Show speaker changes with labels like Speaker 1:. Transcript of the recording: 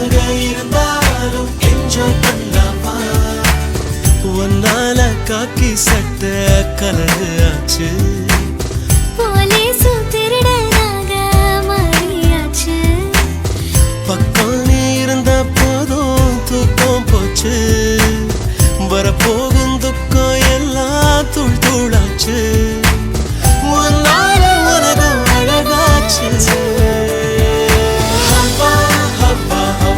Speaker 1: இருந்தாலும் என்ஜாய் பண்ணலாமா ஒன்னால காக்கி சட்ட கலரு ஆச்சு
Speaker 2: போலீசு திருடனாக மாறியாச்சு
Speaker 1: பக்கம் நீ இருந்த போதும் தூக்கம் போச்சு வரப்போக